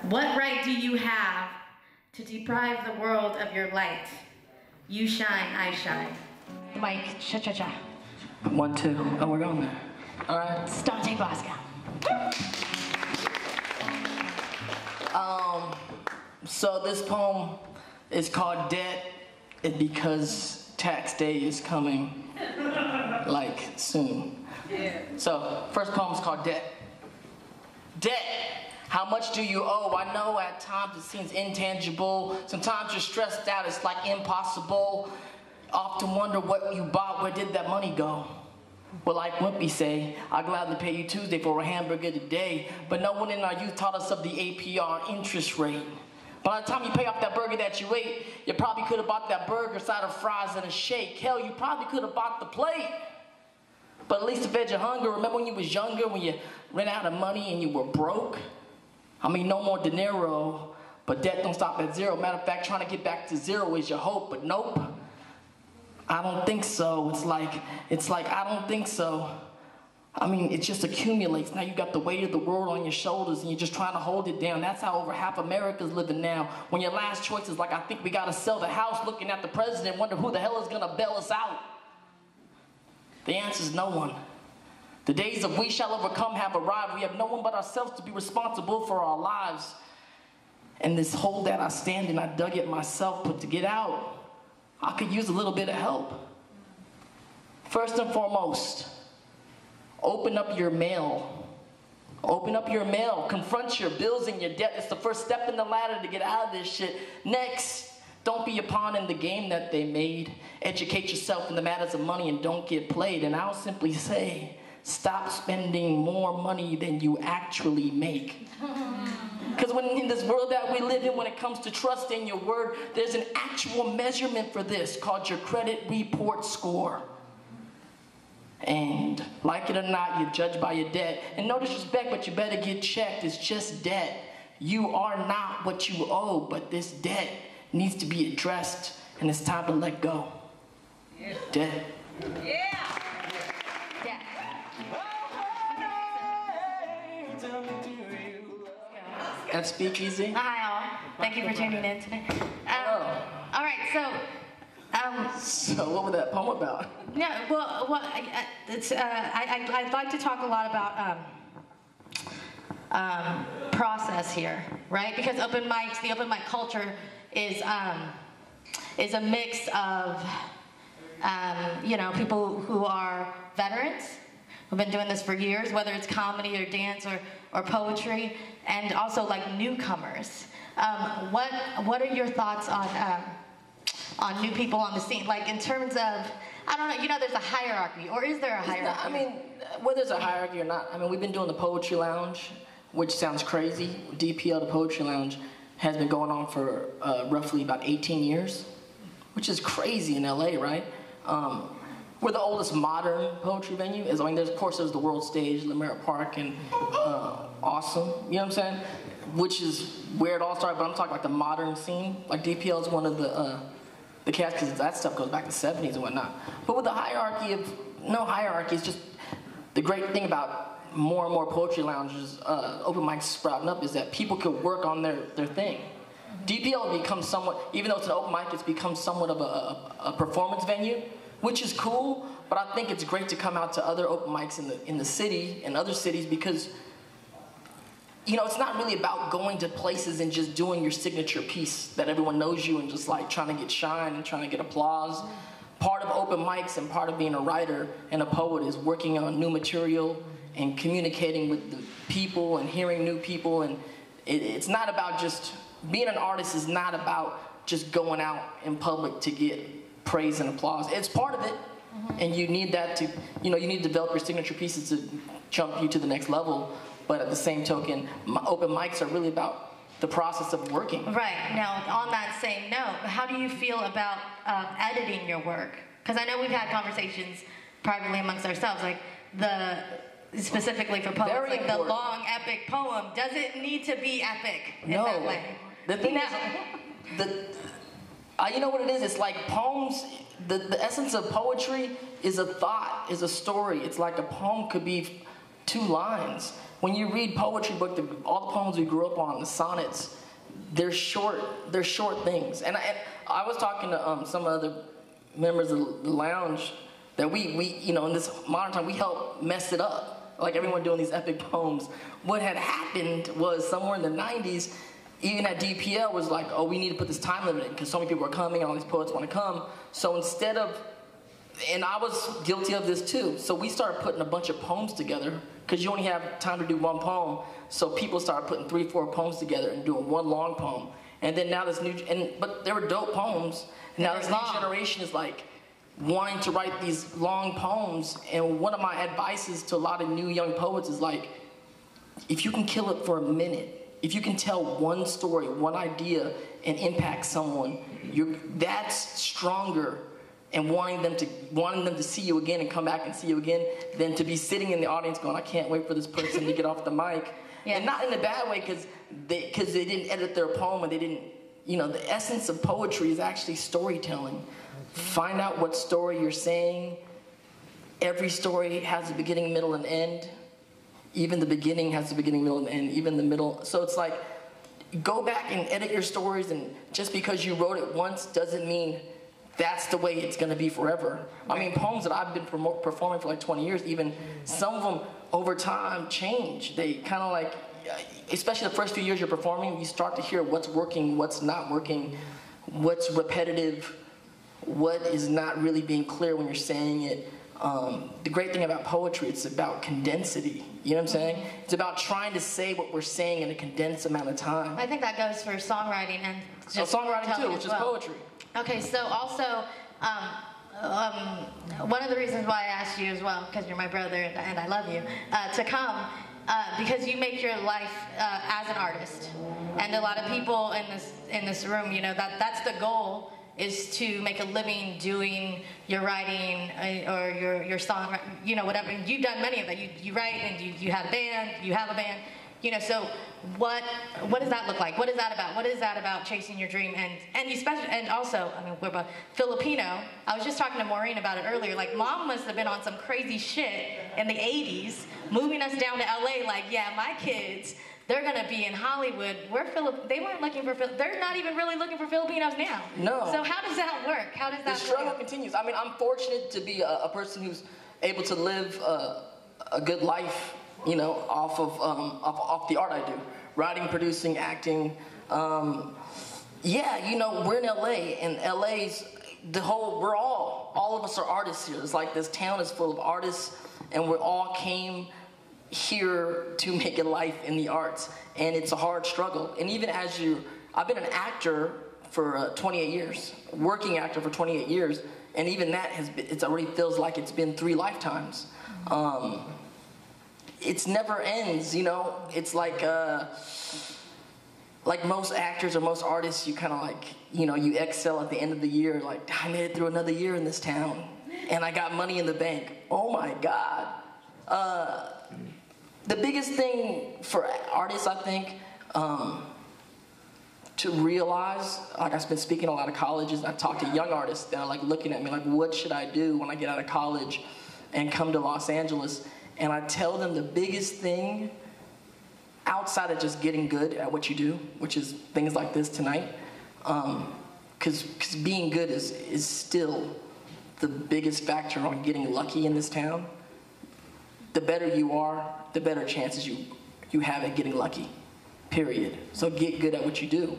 What right do you have to deprive the world of your light? You shine, I shine. Mike, cha-cha-cha. 1, 2. Oh, we're going there. All right. It's Dante Basco. So this poem is called Debt, because tax day is coming, like, soon. Yeah. So, first poem is called Debt. Debt. How much do you owe? I know at times it seems intangible. Sometimes you're stressed out, it's like impossible. Often wonder what you bought, where did that money go? Well, like Wimpy say, I'd gladly pay you Tuesday for a hamburger today, but no one in our youth taught us of the APR interest rate. By the time you pay off that burger that you ate, you probably could have bought that burger, side of fries, and a shake. Hell, you probably could have bought the plate. But at least to fed your hunger. Remember when you was younger, when you ran out of money and you were broke? I mean, no more dinero, but debt don't stop at zero. Matter of fact, trying to get back to zero is your hope, but nope. I don't think so. It's like, I don't think so. I mean, it just accumulates. Now you got the weight of the world on your shoulders and you're just trying to hold it down. That's how over half America's living now. When your last choice is like, I think we gotta sell the house, looking at the president, wonder who the hell is gonna bail us out. The answer is no one. The days of we shall overcome have arrived. We have no one but ourselves to be responsible for our lives. And this hole that I stand in, I dug it myself, but to get out, I could use a little bit of help. First and foremost, open up your mail. Open up your mail. Confront your bills and your debt. It's the first step in the ladder to get out of this shit. Next, don't be a pawn in the game that they made. Educate yourself in the matters of money and don't get played. And I'll simply say, stop spending more money than you actually make. Because in this world that we live in, when it comes to trusting your word, there's an actual measurement for this called your credit report score. And like it or not, you're judged by your debt. And no disrespect, but you better get checked. It's just debt. You are not what you owe, but this debt needs to be addressed, and it's time to let go. Yeah. Debt. Yeah. At Speakeasy. Hi all. Thank you for tuning in today. All right, So what was that poem about? yeah, well, I'd like to talk a lot about process here, right? Because open mics, the open mic culture is a mix of people who are veterans, who've been doing this for years, whether it's comedy or dance or poetry, and also like newcomers. What are your thoughts on new people on the scene? Like in terms of, I don't know, there's a hierarchy, or is there a hierarchy? I mean, whether there's a hierarchy or not, I mean, we've been doing the Poetry Lounge, which sounds crazy. DPL, the Poetry Lounge, has been going on for roughly about 18 years, which is crazy in LA, right? We're the oldest modern poetry venue. I mean, of course, there's the World Stage, Lemert Park, and Awesome. You know what I'm saying? Which is where it all started. But I'm talking like the modern scene. Like DPL is one of the cats, because that stuff goes back to the 70s and whatnot. But with the hierarchy of no hierarchy, it's just the great thing about more and more poetry lounges, open mics sprouting up, is that people could work on their thing. DPL becomes somewhat, even though it's an open mic, it's become somewhat of a performance venue, which is cool, but I think it's great to come out to other open mics in the city and other cities, because it's not really about going to places and just doing your signature piece that everyone knows you and just like trying to get shine and trying to get applause. Part of open mics and part of being a writer and a poet is working on new material and communicating with the people and hearing new people. And it's not about just, being an artist is not about just going out in public to get praise and applause. It's part of it, and you need that to, you need to develop your signature pieces to jump you to the next level. But at the same token, open mics are really about the process of working. Right. Now, on that same note, how do you feel about editing your work? Because I know we've had conversations privately amongst ourselves, like specifically for poets, Very like important. The long epic poem. Does it need to be epic in that way? The thing is, you know what it is? It's like poems, the essence of poetry is a thought, is a story. It's like a poem could be 2 lines. when you read poetry book, all the poems we grew up on, the sonnets, they're short things. And I was talking to some other members of the lounge that we in this modern time, we helped mess it up. Like everyone doing these epic poems. What had happened was somewhere in the 90s, even at DPL was like, oh, we need to put this time limit in because so many people are coming and all these poets want to come. So instead of, and I was guilty of this too, so we started putting a bunch of poems together because you only have time to do one poem. So people started putting 3, 4 poems together and doing one long poem. And then now this but they were dope poems. And now this new generation is like wanting to write these long poems. And one of my advices to a lot of new young poets is like, if you can kill it for a minute, if you can tell one story, one idea, and impact someone, that's stronger and wanting them to see you again and come back and see you again than to be sitting in the audience going, I can't wait for this person to get off the mic. Yeah. And not in a bad way because they didn't edit their poem and they didn't, the essence of poetry is actually storytelling. Find out what story you're saying. Every story has a beginning, middle, and end. Even the beginning has a beginning, middle, and end. Even the middle. So it's like, go back and edit your stories, and just because you wrote it once doesn't mean that's the way it's going to be forever. I mean, poems that I've been performing for like 20 years, even some of them over time change. They kind of like, especially the first few years you're performing, you start to hear what's working, what's not working, what's repetitive, what is not really being clear when you're saying it. The great thing about poetry, it's about condensity. You know what I'm saying? It's about trying to say what we're saying in a condensed amount of time. I think that goes for songwriting and just songwriting too, which is poetry. Okay, so also, one of the reasons why I asked you as well, because you're my brother and I love you, to come, because you make your life as an artist. And a lot of people in this room, that's the goal, is to make a living doing your writing or your song, whatever. You've done many of that. You write and you had a band, you have a band. So what does that look like? What is that about? What is that about chasing your dream? And especially, and also, I mean, we're about Filipino. I was just talking to Maureen about it earlier. Like, Mom must have been on some crazy shit in the 80s, moving us down to LA. Like, yeah, my kids, they're gonna be in Hollywood. They weren't looking for. They're not even really looking for Filipinos now. No. So how does that work? How does that? The struggle continues. I mean, I'm fortunate to be a person who's able to live a good life. Off of the art I do, writing, producing, acting. We're in LA, and LA's all of us are artists here. It's like this town is full of artists, and we all came here to make a life in the arts, and it's a hard struggle. And even I've been an actor for 28 years, working actor for 28 years, and even that it already feels like it's been 3 lifetimes. It never ends, It's like most actors or most artists, you kind of like, you excel at the end of the year. Like, I made it through another year in this town, and I got money in the bank. Oh my God. The biggest thing for artists, I think, to realize, like I've been speaking at a lot of colleges, and I talk to young artists that are like looking at me like, what should I do when I get out of college and come to Los Angeles? And I tell them the biggest thing, outside of just getting good at what you do, which is things like this tonight, because being good is still the biggest factor on getting lucky in this town. The better you are, the better chances you have at getting lucky, period. So get good at what you do.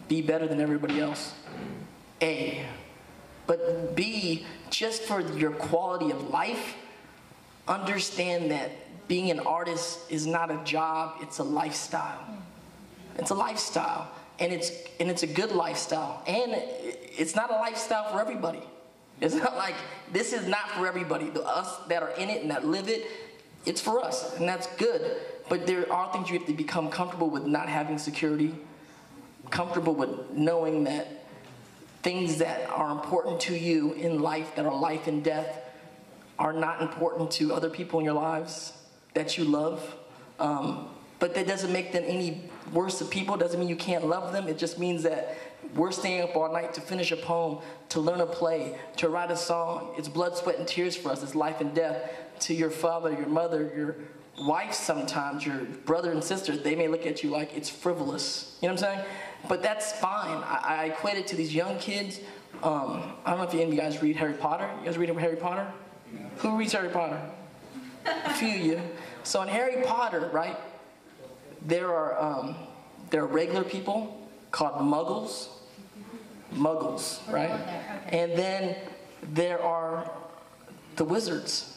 Be better than everybody else, A. But B, just for your quality of life, understand that being an artist is not a job, it's a lifestyle. It's a lifestyle, and it's a good lifestyle, and it's not a lifestyle for everybody. It's not like, this is not for everybody. Us that are in it and that live it, it's for us, and that's good. But there are things you have to become comfortable with not having security, comfortable with knowing that things that are important to you in life, that are life and death, are not important to other people in your lives that you love. But that doesn't make them any worse of people. Doesn't mean you can't love them. It just means that we're staying up all night to finish a poem, to learn a play, to write a song. It's blood, sweat, and tears for us. It's life and death. to your father, your mother, your wife sometimes, your brother and sister, they may look at you like it's frivolous. You know what I'm saying? But that's fine. I equate it to these young kids. I don't know if any of you guys read Harry Potter. You guys read Harry Potter? Who reads Harry Potter? A few of you. So in Harry Potter, right, there are regular people called muggles. Muggles, right? And then there are the wizards.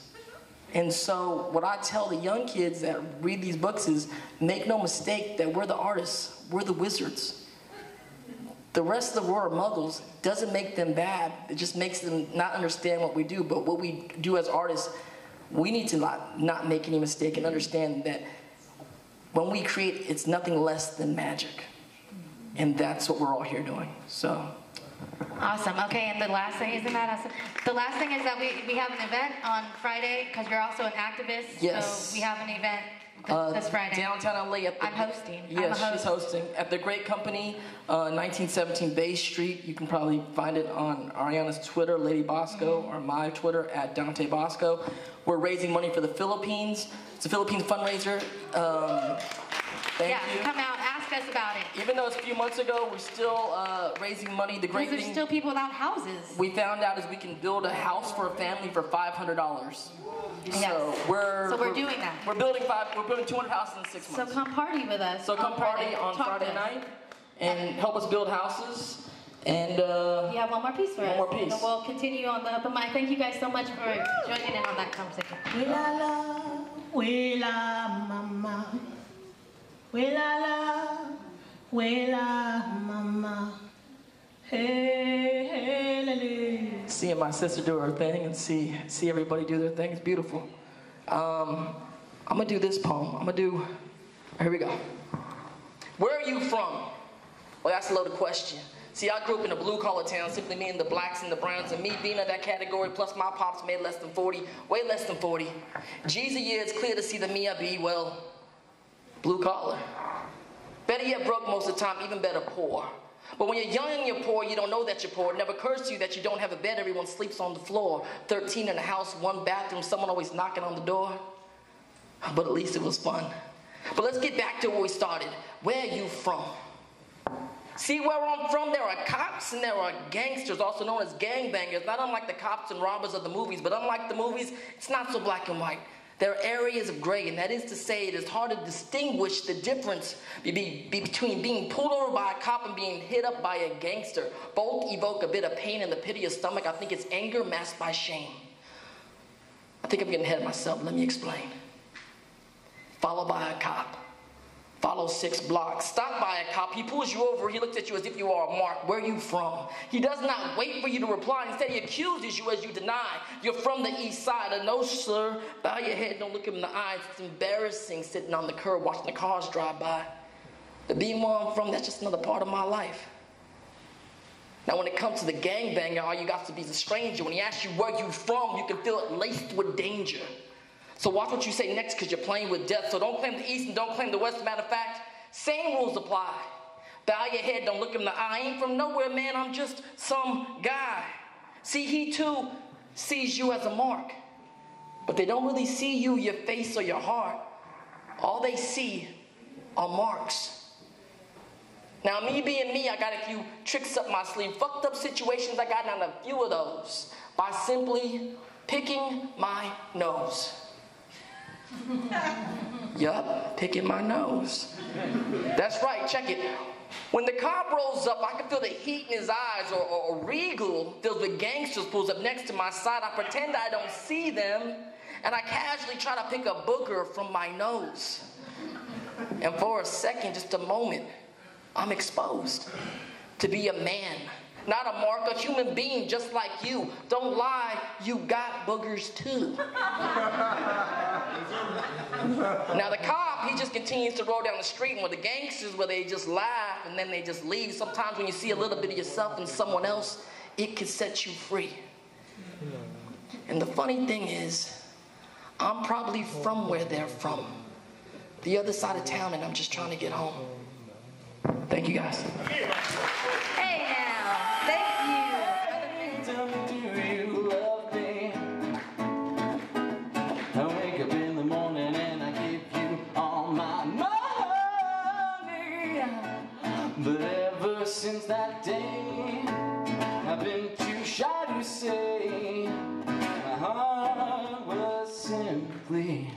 And so what I tell the young kids that read these books is, make no mistake that we're the artists, we're the wizards. The rest of the world are muggles. Doesn't make them bad. It just makes them not understand what we do. But what we do as artists, we need to not make any mistake and understand that when we create, it's nothing less than magic. And that's what we're all here doing. So. Awesome. Okay, and the last thing, isn't that awesome? The last thing is that we have an event on Friday, because you're also an activist. Yes. So we have an event this Friday. Downtown LA. I'm hosting. Yes, she's hosting. At the Great Company, 1917 Bay Street. You can probably find it on Ariana's Twitter, Lady Basco, or my Twitter, at Dante Basco. We're raising money for the Philippines. It's a Philippines fundraiser. Thank you. Come out, ask us about it. Even though it's a few months ago, we're still raising money. The great thing, there's still people without houses. We found out is we can build a house for a family for $500. Yes. So we're doing that. We're building 200 houses in 6 months. So come party with us. So come party on Friday night and help us build houses. And you have one more piece for us. One more piece. And we'll continue on the open mic. Thank you guys so much for joining in on that conversation. Wela mama. Wela mama. Hey, hey, lily. Seeing my sister do her thing and see everybody do their thing is beautiful. I'm gonna do this poem. Here we go. Where are you from? Well, that's a loaded question. See, I grew up in a blue-collar town, simply meaning the blacks and the browns, and me being in that category, plus my pops made less than 40, way less than 40. Geez, yeah, it's clear to see the me I be, well, blue-collar. Better yet, broke most of the time, even better, poor. But when you're young and you're poor, you don't know that you're poor. It never occurs to you that you don't have a bed, everyone sleeps on the floor. 13 in a house, 1 bathroom, someone always knocking on the door. But at least it was fun. But let's get back to where we started. Where are you from? See, where I'm from, there are cops and there are gangsters, also known as gangbangers. Not unlike the cops and robbers of the movies, but unlike the movies, it's not so black and white. There are areas of gray, and that is to say, it is hard to distinguish the difference between being pulled over by a cop and being hit up by a gangster. Both evoke a bit of pain in the pit of your stomach. I think it's anger masked by shame. I think I'm getting ahead of myself. Let me explain. Followed by a cop. Follow 6 blocks. Stop by a cop. He pulls you over. He looks at you as if you are a mark. Where are you from? He does not wait for you to reply. Instead, he accuses you as you deny. You're from the east side. No, sir. Bow your head. Don't look him in the eyes. It's embarrassing sitting on the curb watching the cars drive by. But being where I'm from, that's just another part of my life. Now, when it comes to the gangbanger, all you got to be is a stranger. When he asks you where you from, you can feel it laced with danger. So watch what you say next, because you're playing with death. So don't claim the east and don't claim the west. Matter of fact, same rules apply. Bow your head, don't look him in the eye. I ain't from nowhere, man, I'm just some guy. See, he too sees you as a mark. But they don't really see you, your face, or your heart. All they see are marks. Now, me being me, I got a few tricks up my sleeve. Fucked up situations, I got down a few of those by simply picking my nose. Yup, picking my nose. That's right, check it. When the cop rolls up, I can feel the heat in his eyes, or Regal filled with gangsters pulls up next to my side. I pretend I don't see them, and I casually try to pick a booger from my nose. And for a second, just a moment, I'm exposed to be a man. Not a mark, a human being just like you. Don't lie, you got boogers too. Now the cop, he just continues to roll down the street, and with the gangsters, where they just laugh and then they just leave. Sometimes when you see a little bit of yourself in someone else, it can set you free. And the funny thing is, I'm probably from where they're from. The other side of town, and I'm just trying to get home. Thank you guys. Hey now, thank you. Tell me, do you love me? But ever since that day, I've been too shy to say my heart was simply